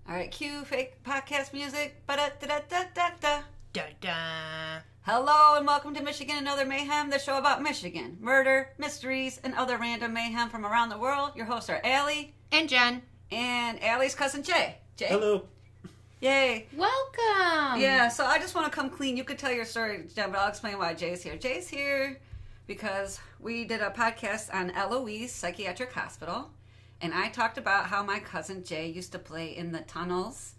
All right, cue fake podcast music. Ba-da-da-da-da-da. Da-da. Hello and welcome to Michigan and Other Mayhem, the show about Michigan, murder, mysteries, and other random mayhem from around the world. Your hosts are Allie. And Jen. And Allie's cousin Jay. Jay. Hello. Yay. Welcome. Yeah, so I just want to come clean. You could tell your story, Jen, but I'll explain why Jay's here. Jay's here because we did a podcast on Northville Psychiatric Hospital, and I talked about how my cousin Jay used to play in the tunnels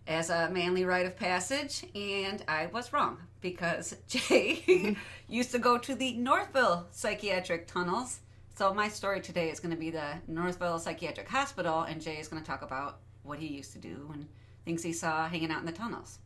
as a manly rite of passage, and I was wrong because Jay used to go to the Northville Psychiatric tunnels. So my story today is going to be the Northville Psychiatric Hospital, and Jay is going to talk about what he used to do and things he saw hanging out in the tunnels.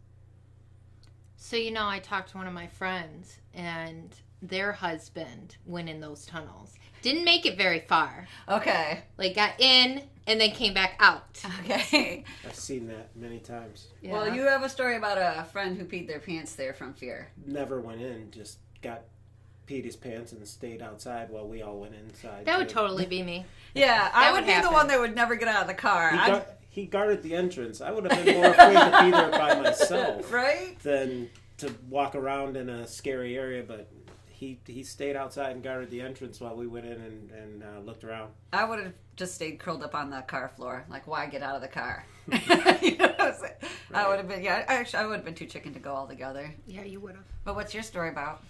So, I talked to one of my friends, and their husband went in those tunnels. Didn't make it very far. Okay. Got in and then came back out. Okay. I've seen that many times. Yeah. Well, you have a story about a friend who peed their pants there from fear. Never went in, just peed his pants and stayed outside while we all went inside. That would totally be me. Yeah, I would be happen. the one that would never get out of the car. He guarded the entrance. I would have been more afraid to be there by myself. Right? Than to walk around in a scary area, but he stayed outside and guarded the entrance while we went in and looked around. I would have just stayed curled up on the car floor. Like, why get out of the car? You know what I'm saying? Right. I would have been, I would have been too chicken to go all together. Yeah, you would have. But what's your story about?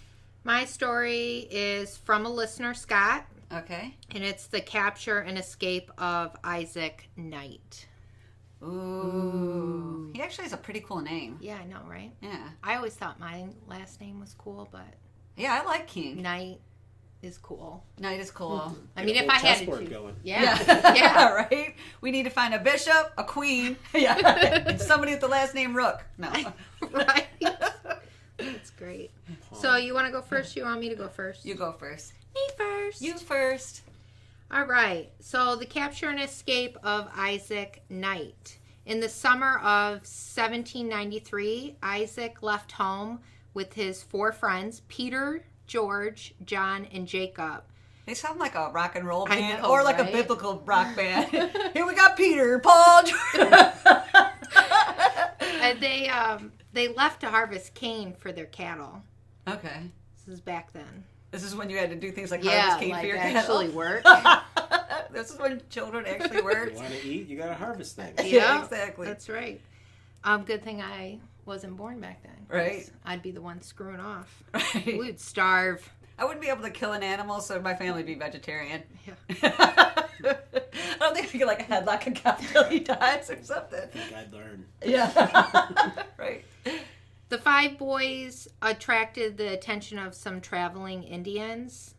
My story is from a listener, Scott. Okay. And it's the capture and escape of Isaac Knight. Ooh. He actually has a pretty cool name. Yeah, I know, right? Yeah. I always thought my last name was cool, but Yeah, I like King. Knight is cool. Knight is cool. I mean, if I had to chessboard choose. going. Yeah. Yeah, right? We need to find a bishop, a queen, and somebody with the last name Rook. No. Right. That's great. So you want to go first? You want me to go first? You go first. Me first. You first. All right. So the capture and escape of Isaac Knight. In the summer of 1793, Isaac left home with his 4 friends, Peter, George, John, and Jacob. They sound like a rock and roll I band know, or like right? a biblical rock band. Here we got Peter, Paul, And they left to harvest cane for their cattle. Okay. This is back then. This is when you had to do things like Yeah, harvest cane like for your actually cattle. work. This is when children actually worked. You want to eat, you got to harvest things. Yeah, exactly. That's right. Good thing I wasn't born back then. 'Cause Right. I'd be the one screwing off. Right. We'd starve. I wouldn't be able to kill an animal, so my family would be vegetarian. Yeah. I don't think I could like headlock a cow till he dies or something. I think I'd learn. Yeah. Right. The 5 boys attracted the attention of some traveling Indians.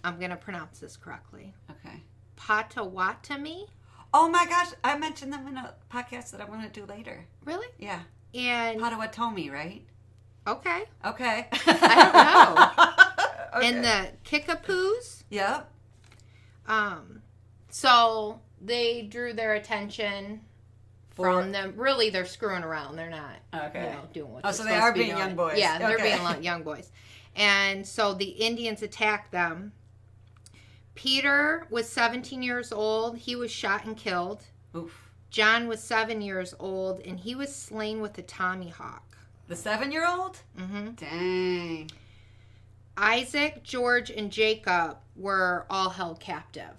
I'm going to pronounce this correctly. Okay. Potawatomi? Oh my gosh, I mentioned them in a podcast that I'm going to do later. Really? Yeah. And Potawatomi, right? okay. Okay. I Okay. And the Kickapoos. Yep. So they drew their attention from them. Really, they're screwing around. They're not doing what they're so they supposed are to be being doing. young boys. Yeah, they're Okay. being young boys. And so the Indians attacked them. Peter was 17 years old. He was shot and killed. Oof. John was 7 years old, and he was slain with a tomahawk. The 7-year-old? Mm-hmm. Dang. Isaac, George, and Jacob were all held captive.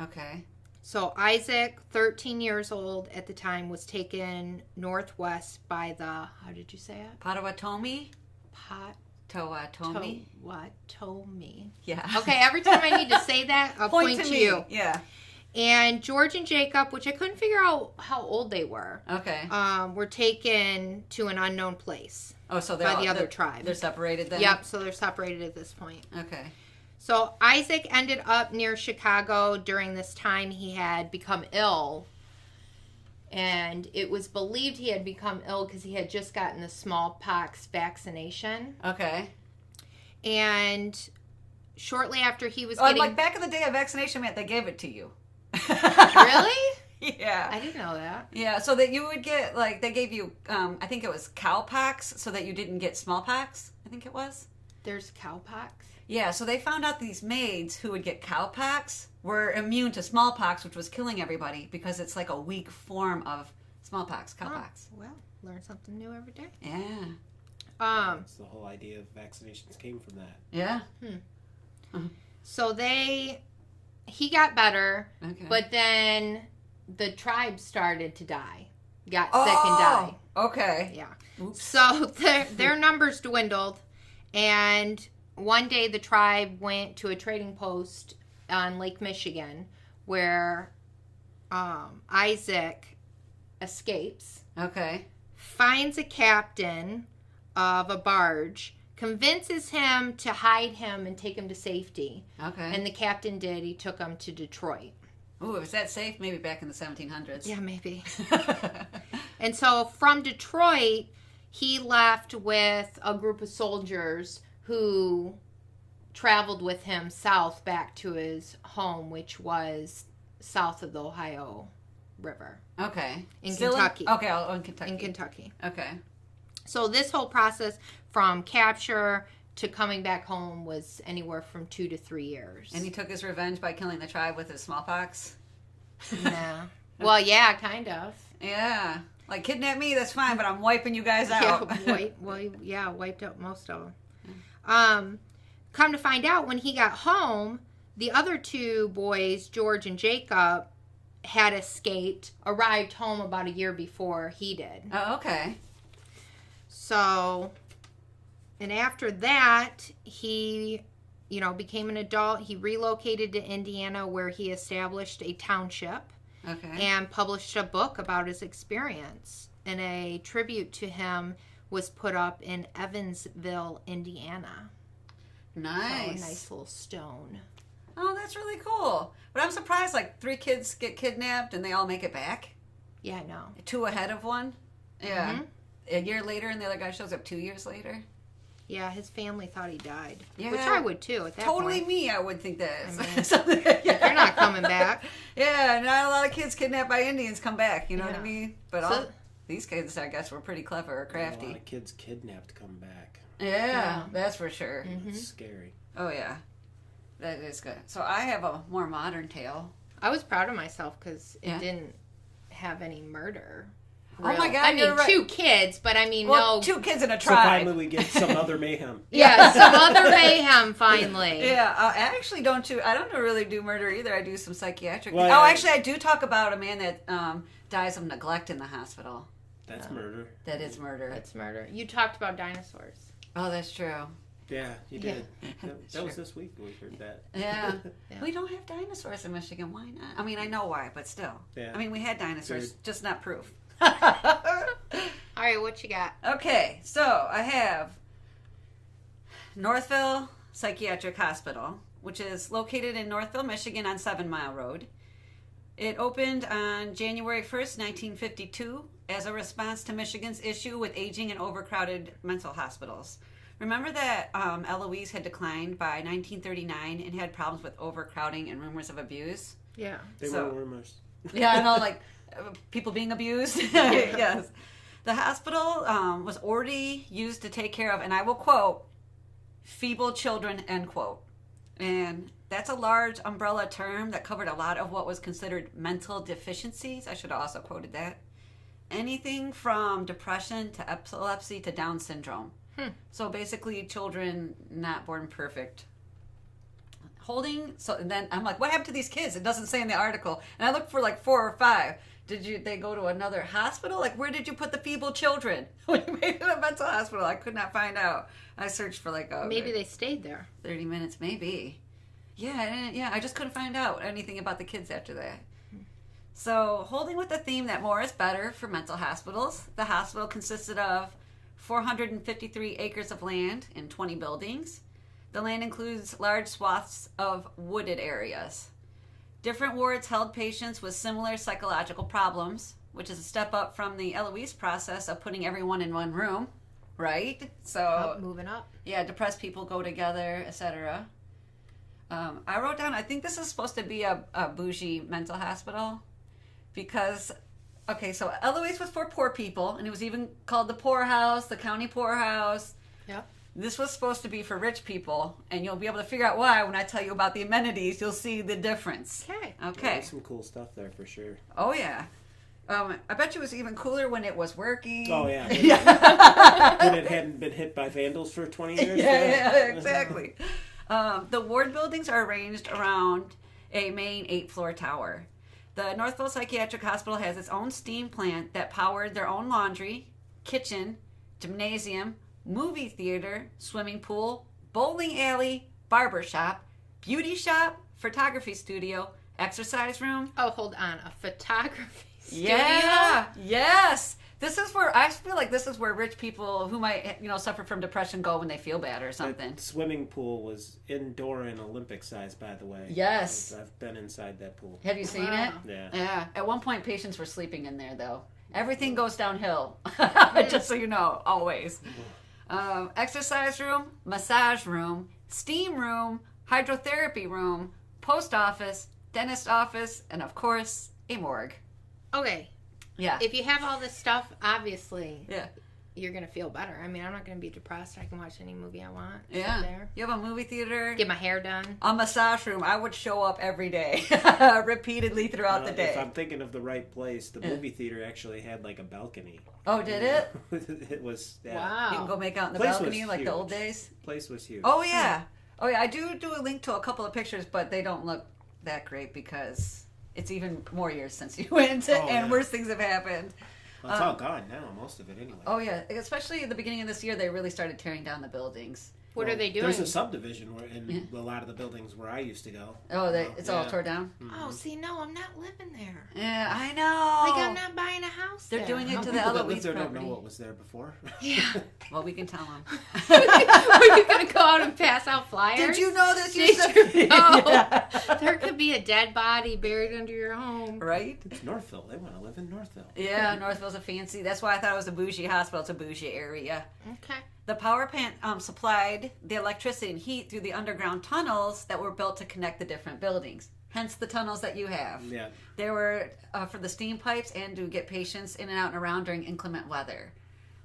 Okay. So Isaac, 13 years old at the time, was taken northwest by the, how did you say it? Potawatomi? Potawatomi? Potawatomi. Yeah. Okay, every time I need to say that, I'll point to me. you. Yeah. And George and Jacob, which I couldn't figure out how old they were, Okay. were taken to an unknown place. Oh, so by the other tribe. They're separated then? Yep, so they're separated at this point. Okay. So Isaac ended up near Chicago. During this time, he had become ill. And it was believed he had become ill because he had just gotten the smallpox vaccination. Okay. And shortly after he was Like back in the day, a vaccination meant they gave it to you. Really? Yeah. I didn't know that. Yeah, so that you would get, they gave you, I think it was cowpox, so that you didn't get smallpox, I think it was. There's cowpox? Yeah, so they found out these maids who would get cowpox were immune to smallpox, which was killing everybody because it's like a weak form of Smallpox, cowpox. Well, learn something new every day. Yeah. That's the whole idea of vaccinations came from that. Yeah. So he got better, Okay. but then the tribe started to die. Got sick and died. Okay. Yeah. Oops. So their numbers dwindled, and one day the tribe went to a trading post on Lake Michigan where Isaac escapes, Okay. finds a captain of a barge, convinces him to hide him and take him to safety. Okay. And the captain did. He took him to Detroit. Ooh, is that safe? Maybe back in the 1700s. Yeah, maybe. And so from Detroit, he left with a group of soldiers who traveled with him south back to his home, which was south of the Ohio River. Okay. In Still Kentucky. in Kentucky. In Kentucky. Okay. So this whole process from capture to coming back home was anywhere from 2 to 3 years. And he took his revenge by killing the tribe with his smallpox? Nah. Well, yeah, kind of. Yeah. Like, kidnap me, that's fine, but I'm wiping you guys out. Wiped out most of them. Come to find out, when he got home, the other two boys, George and Jacob, had escaped, arrived home about a year before he did. Oh, okay. So, and after that, he, became an adult. He relocated to Indiana, where he established a township. Okay. And published a book about his experience. And a tribute to him was put up in Evansville, Indiana. Nice. So a nice little stone. Oh, that's really cool. But I'm surprised, like, 3 kids get kidnapped and they all make it back. Yeah, I know. 2 ahead of one. Yeah. Mm-hmm. A year later, and the other guy shows up 2 years later. Yeah, his family thought he died. Yeah. Which I would too at that Totally point. me, I would think that is. I mean, something. Yeah. You're not coming back. Yeah, not a lot of kids kidnapped by Indians come back, you know what I Yeah. mean? But So- these kids, I guess, were pretty clever or A crafty. lot of kids kidnapped come back. Yeah, that's for sure. Mm-hmm. It's scary. Oh, yeah. That is good. So I have a more modern tale. I was proud of myself because it Yeah. didn't have any murder. Oh my God, I mean, you're right. 2 kids, but I mean, Well, no. 2 kids in a So tribe. finally we get some other mayhem. Yeah, some other mayhem finally. Yeah, I actually don't really do murder either. I do some psychiatric. Well, Oh, yeah. actually, I do talk about a man that dies of neglect in the hospital. That's murder. That is murder. That's murder. You talked about dinosaurs. Oh, that's true. Yeah, you did. Yeah. That was this week we heard that. Yeah. Yeah. We don't have dinosaurs in Michigan. Why not? I mean, I know why, but still. Yeah. I mean, we had dinosaurs, just not proof. All right, what you got? Okay, so I have Northville Psychiatric Hospital, which is located in Northville, Michigan on 7 Mile Road. It opened on January 1st, 1952 as a response to Michigan's issue with aging and overcrowded mental hospitals. Remember that Eloise had declined by 1939 and had problems with overcrowding and rumors of abuse? Yeah. They So- were rumors. Yeah, I know, like people being abused. Yes. The hospital was already used to take care of, and I will quote, feeble children, end quote. And that's a large umbrella term that covered a lot of what was considered mental deficiencies. I should have also quoted that. Anything from depression to epilepsy to Down syndrome. So basically children not born perfect. And then I'm like, what happened to these kids? It doesn't say in the article. And I looked for like 4 or 5. They go to another hospital? Like, where did you put the feeble children when you made it a mental hospital? I could not find out. I searched for like Maybe they stayed there. 30 minutes, maybe. Yeah, I just couldn't find out anything about the kids after that. So, holding with the theme that more is better for mental hospitals, the hospital consisted of 453 acres of land and 20 buildings. The land includes large swaths of wooded areas. Different wards held patients with similar psychological problems, which is a step up from the Eloise process of putting everyone in one room, right? So, Moving up. yeah, depressed people go together, etc. I wrote down, I think this is supposed to be a bougie mental hospital because, okay, so Eloise was for poor people, and it was even called the poorhouse, the county poorhouse. Yep. This was supposed to be for rich people, and you'll be able to figure out why when I tell you about the amenities. You'll see the difference. Okay. Okay. There's some cool stuff there for sure. Oh, yeah. I bet you it was even cooler when it was working. Oh, yeah. When it hadn't been hit by vandals for 20 years. Yeah, exactly. The ward buildings are arranged around a main 8-floor tower. The Northville Psychiatric Hospital has its own steam plant that powered their own laundry, kitchen, gymnasium, movie theater, swimming pool, bowling alley, barber shop, beauty shop, photography studio, exercise room. Oh, hold on. A photography studio? Yeah. Yes. This is where I feel like this is where rich people who might, suffer from depression go when they feel bad or something. The swimming pool was indoor and Olympic size, by the way. Yes. I've been inside that pool. Have you seen it? Yeah. Yeah. At one point, patients were sleeping in there, though. Everything goes downhill, just so you know, always. Exercise room, massage room, steam room, hydrotherapy room, post office, dentist office, and of course, a morgue. Okay. Yeah. If you have all this stuff, obviously, Yeah. you're going to feel better. I mean, I'm not going to be depressed. I can watch any movie I want. Yeah. Sit there. You have a movie theater. Get my hair done. A massage room. I would show up every day, repeatedly throughout the day. If I'm thinking of the right place, the movie theater actually had like a balcony. Oh, did it? It was. Yeah. Wow. You can go make out in the Place balcony was like the huge. old days. Place was huge. Oh, yeah. Oh, yeah. I do a link to a couple of pictures, but they don't look that great because it's even more years since you went, and yeah. worse things have happened. Well, it's all gone now, most of it anyway. Oh, yeah. Especially at the beginning of this year, they really started tearing down the buildings. What are they doing? There's a subdivision in a lot of the buildings where I used to go. Oh, it's all tore down? Oh, see, no, I'm not living there. Yeah, I know. Like, I'm not buying a house They're there. doing it to the People that Eloise live there property. don't know what was there before. Yeah. Well, we can tell them. Were you going to go out and pass out flyers? Did you know this? Did you know? Yeah. There could be a dead body buried under your home. Right? It's Northville. They want to live in Northville. Yeah, Northville's a fancy. That's why I thought it was a bougie hospital. It's a bougie area. Okay. The power plant supplied the electricity and heat through the underground tunnels that were built to connect the different buildings. Hence the tunnels that you have. Yeah. They were for the steam pipes and to get patients in and out and around during inclement weather.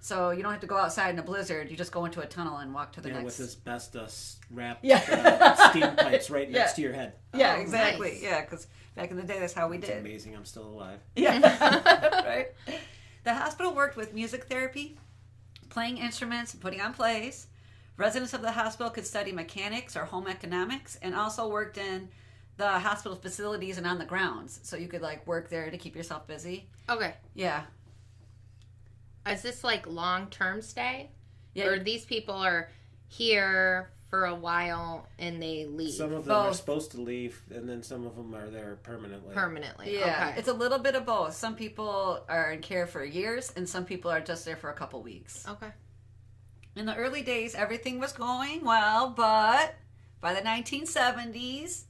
So you don't have to go outside in a blizzard. You just go into a tunnel and walk to the next. With asbestos wrapped Yeah. steam pipes right next to your head. Yeah, Oh, exactly. nice. Yeah, because back in the day, that's how we It's did. amazing I'm still alive. Yeah, right. The hospital worked with music therapy, playing instruments, and putting on plays. Residents of the hospital could study mechanics or home economics, and also worked in the hospital facilities and on the grounds. So you could work there to keep yourself busy. Okay. Yeah. Is this like long-term stay? Yeah. Or these people are here for a while and they leave? Some of them are Both. supposed to leave, and then some of them are there permanently. Permanently. Yeah, Okay. it's a little bit of both. Some people are in care for years, and some people are just there for a couple weeks. Okay. In the early days, everything was going well, but by the 1970s,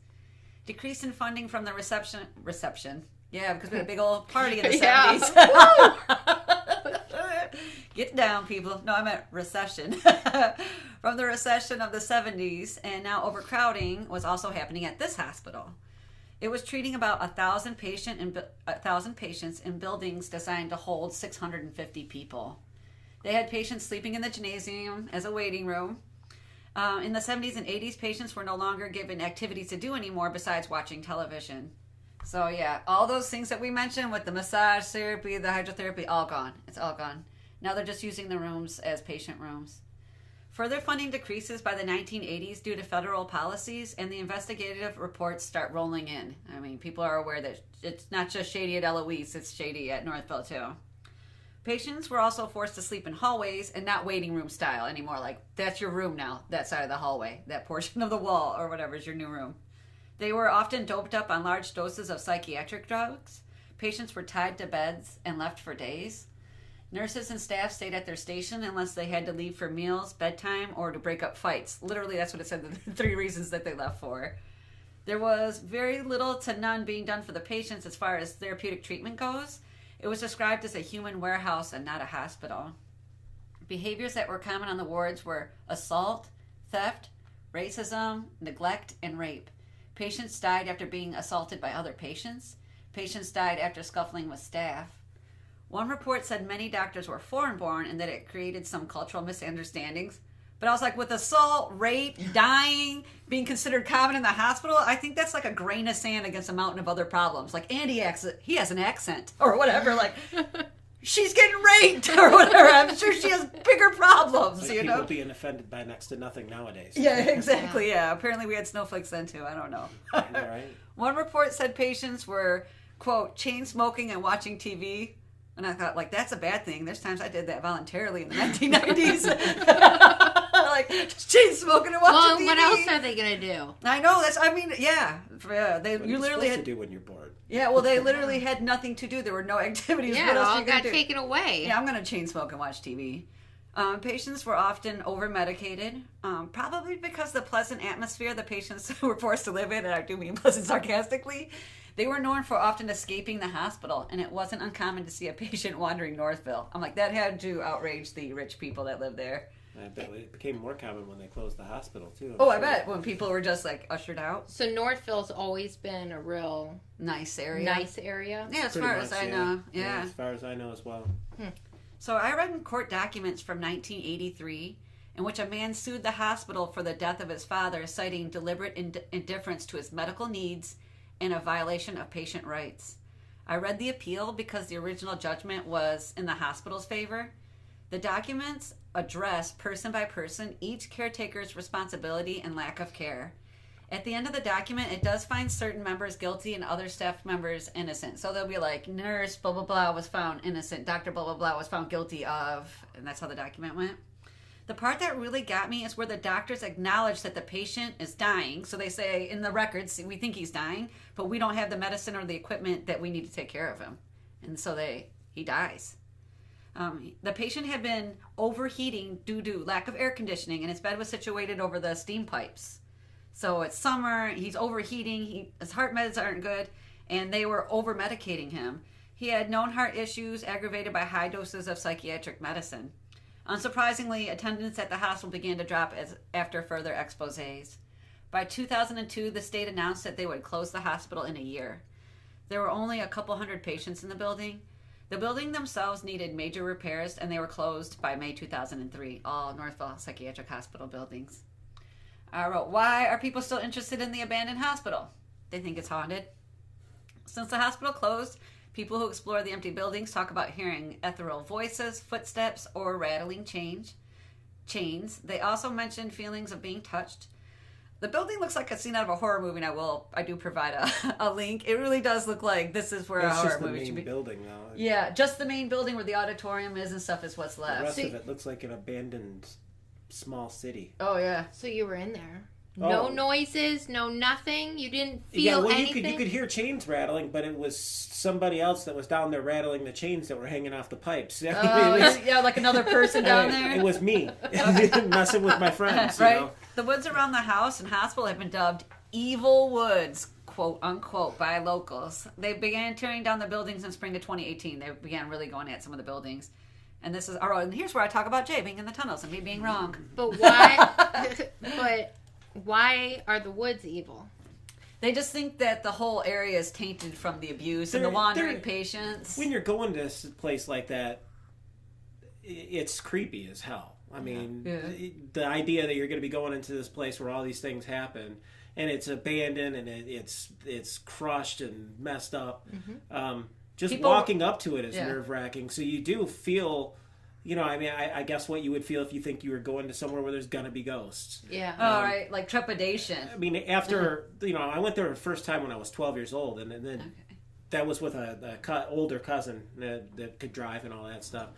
decrease in funding from the reception. Yeah, because we had a big old party in the Yeah. 70s. Get down, people. No, I meant recession. From the recession of the 70s, and now overcrowding was also happening at this hospital. It was treating about 1,000 patients in buildings designed to hold 650 people. They had patients sleeping in the gymnasium as a waiting room. In the 70s and 80s, patients were no longer given activities to do anymore besides watching television. So yeah, all those things that we mentioned with the massage therapy, the hydrotherapy, all gone. It's all gone. Now they're just using the rooms as patient rooms. Further funding decreases by the 1980s due to federal policies, and the investigative reports start rolling in. I mean, people are aware that it's not just shady at Eloise, it's shady at Northville too. Patients were also forced to sleep in hallways and not waiting room style anymore. Like, that's your room now, that side of the hallway, that portion of the wall or whatever is your new room. They were often doped up on large doses of psychiatric drugs. Patients were tied to beds and left for days. Nurses and staff stayed at their station unless they had to leave for meals, bedtime, or to break up fights. Literally, that's what it said, the 3 reasons that they left for. There was very little to none being done for the patients as far as therapeutic treatment goes. It was described as a human warehouse and not a hospital. Behaviors that were common on the wards were assault, theft, racism, neglect, and rape. Patients died after being assaulted by other patients. Patients died after scuffling with staff. One report said many doctors were foreign-born and that it created some cultural misunderstandings. But I was like, with assault, rape, dying, being considered common in the hospital, I think that's like a grain of sand against a mountain of other problems. Like, Andy he has an accent or whatever. Like, she's getting raped or whatever. I'm sure she has bigger problems, like people being offended by next to nothing nowadays. Yeah, exactly, yeah. Apparently we had snowflakes then, too. I don't know. Right. One report said patients were, quote, chain smoking and watching TV. And I thought, like, that's a bad thing. There's times I did that voluntarily in the 1990s. Like, just chain smoking and watching TV. Well, what else are they going to do? I know. Yeah. You literally had to do when you're bored. Yeah, well, they literally had nothing to do. There were no activities. Yeah, what it else all got do? taken away. Yeah, I'm going to chain smoke and watch TV. Patients were often over-medicated, probably because the pleasant atmosphere the patients were forced to live in, and I do mean pleasant sarcastically, they were known for often escaping the hospital, and it wasn't uncommon to see a patient wandering Northville. I'm like, that had to outrage the rich people that live there. I bet it became more common when they closed the hospital, too. I bet, when people were just, like, ushered out. So Northville's always been a real... Nice area. Yeah, as far as I know. Yeah. As far as I know as well. So I read in court documents from 1983 in which a man sued the hospital for the death of his father, citing deliberate indifference to his medical needs and a violation of patient rights. I read the appeal because the original judgment was in the hospital's favor. The documents address, person by person, each caretaker's responsibility and lack of care. At the end of the document, it does find certain members guilty and other staff members innocent. So they'll be like, nurse blah, blah, blah was found innocent. Doctor blah, blah, blah was found guilty of. And that's how the document went. The part that really got me is where the doctors acknowledge that the patient is dying. So they say in the records, we think he's dying, but we don't have the medicine or the equipment that we need to take care of him. And so he dies. The patient had been overheating due to lack of air conditioning, and his bed was situated over the steam pipes. So it's summer, he's overheating, his heart meds aren't good, and they were over-medicating him. He had known heart issues aggravated by high doses of psychiatric medicine. Unsurprisingly, attendance at the hospital began to drop after further exposés. By 2002, the state announced that they would close the hospital in a year. There were only a couple hundred patients in the building. The building themselves needed major repairs, and they were closed by May 2003, all Northville Psychiatric Hospital buildings. I wrote, why are people still interested in the abandoned hospital? They think it's haunted. Since the hospital closed, people who explore the empty buildings talk about hearing ethereal voices, footsteps, or rattling chains. They also mentioned feelings of being touched. The building looks like a scene out of a horror movie, and I do provide a link. It really does look like this is where a horror movie should be. It's just the main building, though. Yeah, just the main building where the auditorium is and stuff is what's left. The rest of it looks like an abandoned small city. Oh, yeah. So you were in there. No noises, no nothing. You didn't feel yeah, well, anything. you could hear chains rattling, but it was somebody else that was down there rattling the chains that were hanging off the pipes. Yeah, like another person down there. It was me messing with my friends. Right. You know? The woods around the house and hospital have been dubbed "evil woods," quote unquote, by locals. They began tearing down the buildings in spring of 2018. They began really going at some of the buildings. And this is and here's where I talk about Jay being in the tunnels and me being wrong. But why? Why are the woods evil? They just think that the whole area is tainted from the abuse and the wandering patients. When you're going to a place like that, it's creepy as hell. I mean, the idea that you're going to be going into this place where all these things happen, and it's abandoned and it's crushed and messed up. Just walking up to it is nerve-wracking. So you do feel, I mean, I guess what you would feel if you think you were going to somewhere where there's going to be ghosts. Yeah. All right, like trepidation. I mean, after, I went there the first time when I was 12 years old, and then that was with a older cousin that could drive and all that stuff.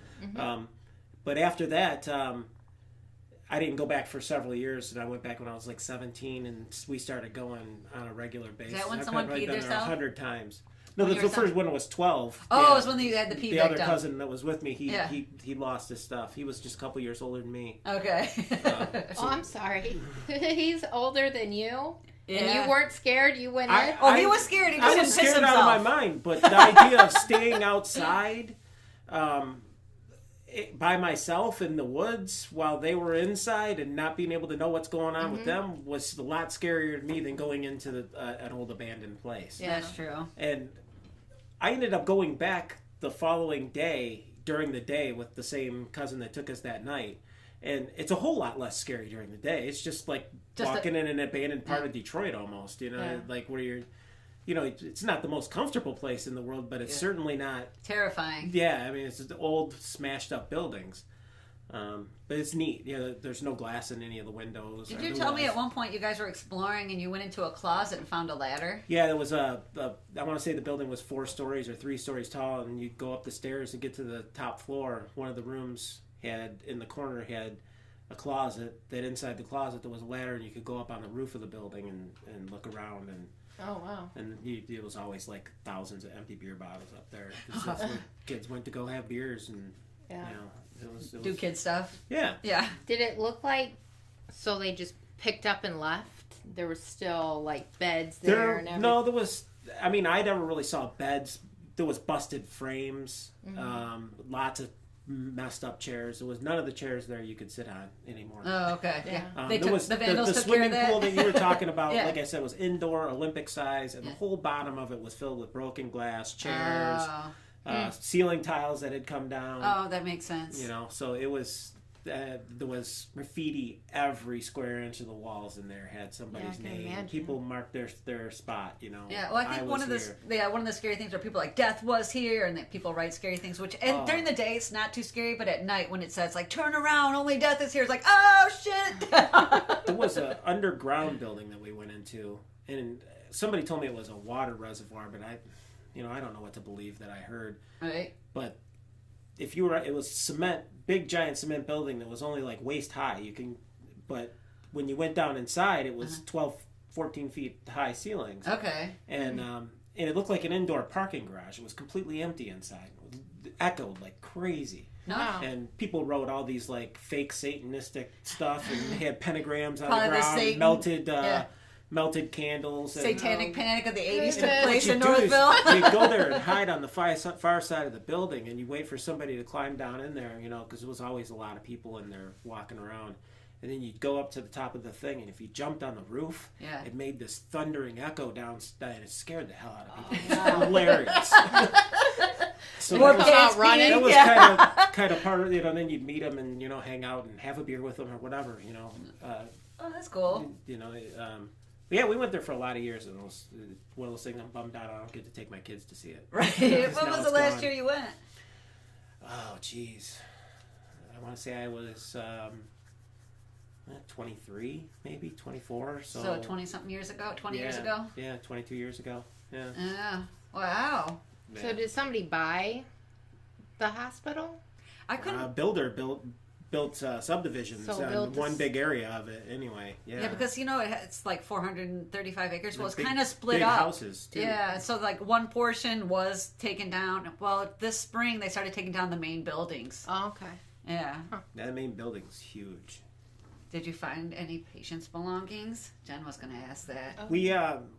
But after that, I didn't go back for several years, and I went back when I was like 17, and we started going on a regular basis. Is that when I've someone probably peed been there themselves? 100 times. No, the first one was 12. Oh, it was when you had the pee The back other down. cousin that was with me, he lost his stuff. He was just a couple years older than me. Okay. I'm sorry. He's older than you? Yeah. And you weren't scared? You went in? He was scared. He just I didn't was piss scared himself. out of my mind, but the idea of staying outside by myself in the woods while they were inside and not being able to know what's going on with them was a lot scarier to me than going into an old abandoned place. Yeah, that's true. And I ended up going back the following day during the day with the same cousin that took us that night. And it's a whole lot less scary during the day. It's just like walking in an abandoned part of Detroit almost, like where you're, it's not the most comfortable place in the world, but it's certainly not terrifying. Yeah, I mean, it's the old smashed up buildings. But it's neat. There's no glass in any of the windows. Did you tell me at one point you guys were exploring and you went into a closet and found a ladder? Yeah, there was I want to say the building was 4 stories or 3 stories tall, and you'd go up the stairs and get to the top floor. One of the rooms in the corner had a closet. That inside the closet there was a ladder, and you could go up on the roof of the building and look around. And oh wow! And it was always like thousands of empty beer bottles up there. That's where kids went to go have beers, and it was do kid stuff. Yeah. Did it look like so they just picked up and left? There was still like beds there and everything? No, there was. I mean, I never really saw beds. There was busted frames, lots of messed up chairs. There was none of the chairs there you could sit on anymore. Oh, okay. Yeah. There was the vandals the took swimming care of that. pool that you were talking about. Like I said, was indoor, Olympic size, and the whole bottom of it was filled with broken glass, chairs, ceiling tiles that had come down. Oh, that makes sense. So it was. There was graffiti every square inch of the walls in there had somebody's name. Imagine. People marked their spot. Yeah, well, I think one of the scary things are people like death was here, and that people write scary things. During the day it's not too scary, but at night when it says like turn around, only death is here, it's like oh shit. There was an underground building that we went into, and somebody told me it was a water reservoir, but I don't know what to believe that I heard. Right. But it was cement, big giant cement building that was only like waist high. But when you went down inside, it was 12, 14 feet high ceilings. Okay. And it looked like an indoor parking garage. It was completely empty inside. It echoed like crazy. No. And people wrote all these like fake Satanistic stuff, and they had pentagrams on Probably the ground, Satan. melted candles. And, Satanic Panic of the 80s took place in Northville. You go there and hide on the far side of the building, and you wait for somebody to climb down in there, because there was always a lot of people in there walking around. And then you'd go up to the top of the thing, and if you jumped on the roof, it made this thundering echo down, and it scared the hell out of people. It was hilarious. So that was kind of part of then you'd meet them and hang out and have a beer with them or whatever. Oh, that's cool. Yeah, we went there for a lot of years, and it was one of those things I'm bummed out I don't get to take my kids to see it. Right. When was the last year you went? Oh, jeez. I want to say I was 23, maybe 24. So 20-something years ago? 20 years ago? Yeah, 22 years ago. Yeah. Yeah. Wow. Yeah. So did somebody buy the hospital? I couldn't. Builder built subdivisions on one big area of it anyway. Yeah, because it's like 435 acres. Well, it's big, kind of split big up. Houses too. Yeah, so like one portion was taken down. Well, this spring they started taking down the main buildings. Oh, okay. Yeah. Huh. That main building's huge. Did you find any patient's belongings? Jen was going to ask that. Oh.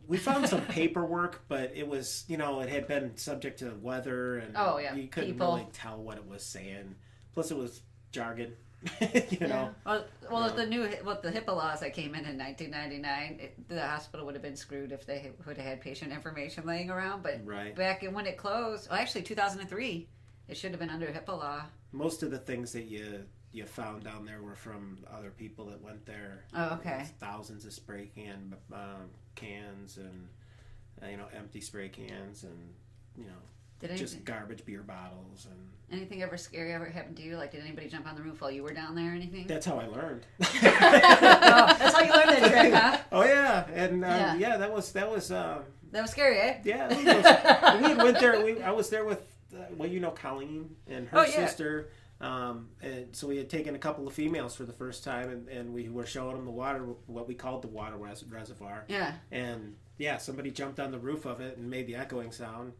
We found some paperwork, but it was it had been subject to weather, and you couldn't really tell what it was saying. Plus, it was jargon. Yeah. Well, the HIPAA laws that came in 1999, the hospital would have been screwed if they would have had patient information laying around. But back when it closed, actually 2003, it should have been under HIPAA law. Most of the things that you found down there were from other people that went there. Oh, okay. Thousands of spray cans and empty spray cans and just garbage beer bottles and. Anything ever scary ever happened to you? Like, did anybody jump on the roof while you were down there or anything? That's how I learned. That's how you learned that trick, huh? Oh yeah, and that was scary, eh? Yeah, we went there. I was there with Colleen and her sister. And so we had taken a couple of females for the first time, and we were showing them the water, what we called the water reservoir. Yeah. And somebody jumped on the roof of it and made the echoing sound.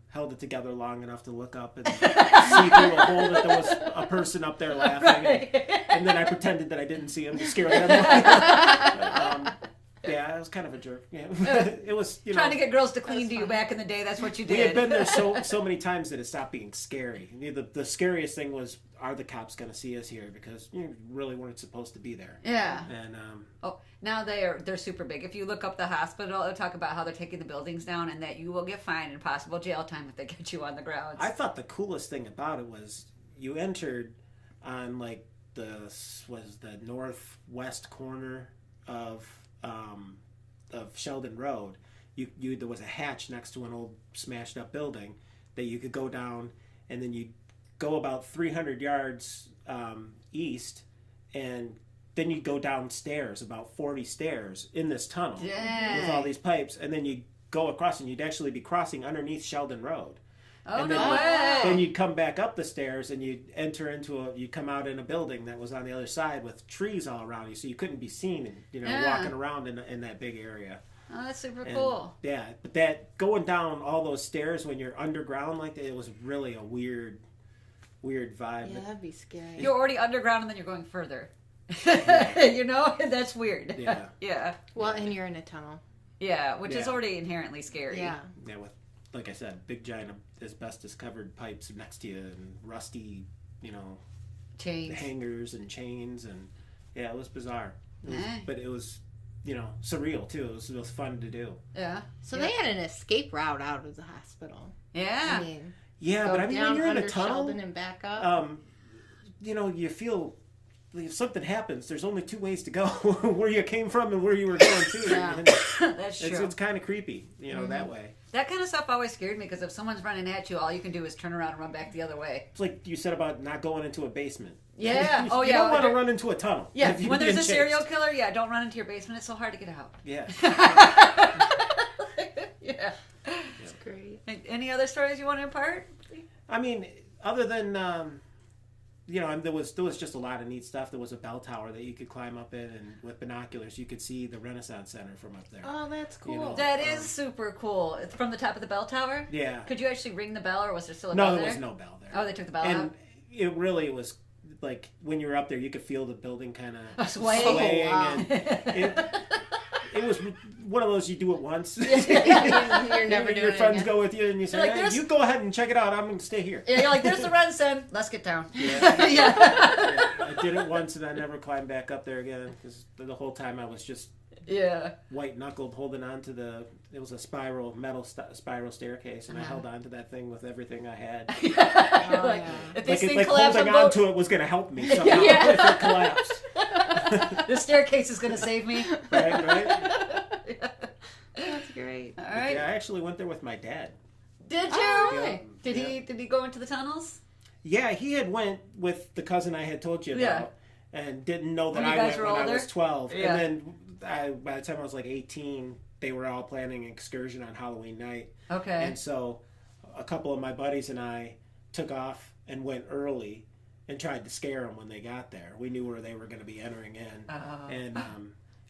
Held it together long enough to look up and see through a hole that there was a person up there laughing, and then I pretended that I didn't see him to scare them. Yeah, I was kind of a jerk. Yeah, it was trying to get girls to clean to you back in the day. That's what you did. We had been there so many times that it stopped being scary. The scariest thing was, are the cops going to see us here? Because you really weren't supposed to be there. Yeah. And now they're super big. If you look up the hospital, they'll talk about how they're taking the buildings down and that you will get fined and possible jail time if they get you on the grounds. I thought the coolest thing about it was you entered on like the northwest corner of Sheldon Road. There was a hatch next to an old smashed up building that you could go down, and then you go about 300 yards east, and then you go downstairs about 40 stairs in this tunnel with all these pipes, and then you go across, and you'd actually be crossing underneath Sheldon Road. Oh, and no way! Then you'd come back up the stairs, and you'd you'd come out in a building that was on the other side with trees all around you, so you couldn't be seen, walking around in that big area. Oh, that's super cool. Yeah, but that going down all those stairs when you're underground like that, it was really a weird vibe. Yeah, that'd be scary. You're already underground and then you're going further. That's weird. Yeah. Yeah. Well, and you're in a tunnel. Yeah, which is already inherently scary. Yeah. Yeah, with, like I said, big giant asbestos covered pipes next to you and rusty, chains, hangers and chains, and it was bizarre. But it was, surreal too. It was fun to do. Yeah. So they had an escape route out of the hospital. Yeah. I mean, but when you're in a tunnel, Sheldon and back up. You feel if something happens, there's only two ways to go: where you came from and where you were going to. Yeah. That's true. It's kind of creepy, that way. That kind of stuff always scared me because if someone's running at you, all you can do is turn around and run back the other way. It's like you said about not going into a basement. Yeah. You don't want to run into a tunnel. Yeah. When there's a serial killer, don't run into your basement. It's so hard to get out. Yeah. Yeah. That's great. Any other stories you want to impart? I mean, other than there was just a lot of neat stuff. There was a bell tower that you could climb up in, and with binoculars you could see the Renaissance Center from up there. Oh, that's cool. That is super cool. It's from the top of the bell tower? Yeah. Could you actually ring the bell, or was there still a bell there? No, there was no bell there. Oh, they took the bell out? And it really was, like, when you were up there, you could feel the building kind of swaying. Oh, wow. And it was one of those you do it once. You're never doing Your it friends again. go with you, and you say, Like, hey, you go ahead and check it out. I'm going to stay here. Yeah, you're like, there's the Renson. Let's get down. Yeah. Yeah. I did it once, and I never climbed back up there again, because the whole time I was just white-knuckled holding on to it was a metal staircase, and I held on to that thing with everything I had. If this thing like collapsed, holding on to it was going to help me somehow if it collapsed. The staircase is going to save me. Right? That's great. All right. Yeah, I actually went there with my dad. Did you? Oh, Did he go into the tunnels? Yeah, he had went with the cousin I had told you about, and didn't know that When you I guys went were when older? I was 12. Yeah. And then by the time I was like 18, they were all planning an excursion on Halloween night. Okay. And so a couple of my buddies and I took off and went early and tried to scare them when they got there. We knew where they were going to be entering in. And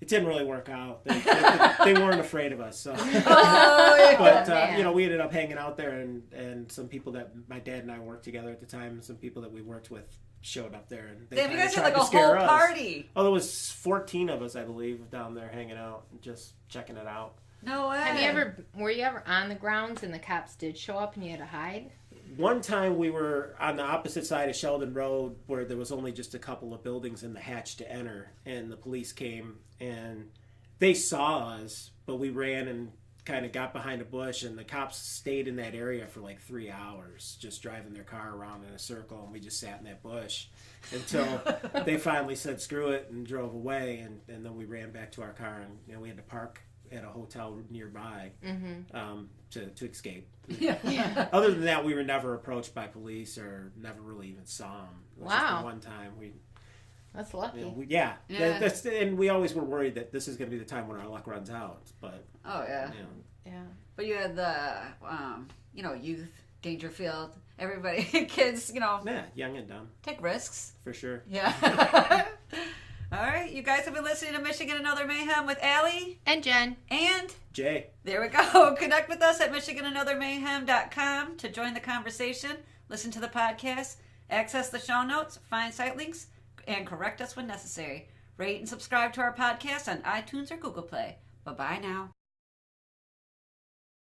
it didn't really work out. They weren't afraid of us. So. But, we ended up hanging out there, and some people that my dad and I worked together at the time, and some people that we worked with showed up there. And Damn, you guys had like a whole party. Oh, there was 14 of us, I believe, down there hanging out and just checking it out. No way. Were you ever on the grounds and the cops did show up and you had to hide? One time we were on the opposite side of Sheldon Road where there was only just a couple of buildings in the hatch to enter, and the police came and they saw us, but we ran and kind of got behind a bush, and the cops stayed in that area for like 3 hours just driving their car around in a circle, and we just sat in that bush until they finally said screw it and drove away, and then we ran back to our car, and we had to park at a hotel nearby to escape. Yeah. Other than that, we were never approached by police or never really even saw them. It was just Wow. the one time That's lucky. That's and we always were worried that this is going to be the time when our luck runs out. But Yeah. But you had the youth, Dangerfield, everybody, kids, yeah, young and dumb take risks. for sure. Yeah. All right, you guys have been listening to Michigan Another Mayhem with Allie And Jen. and Jay. there we go. Connect with us at MichiganAnotherMayhem.com to join the conversation, listen to the podcast, access the show notes, find site links, and correct us when necessary. Rate and subscribe to our podcast on iTunes or Google Play. Bye-bye now.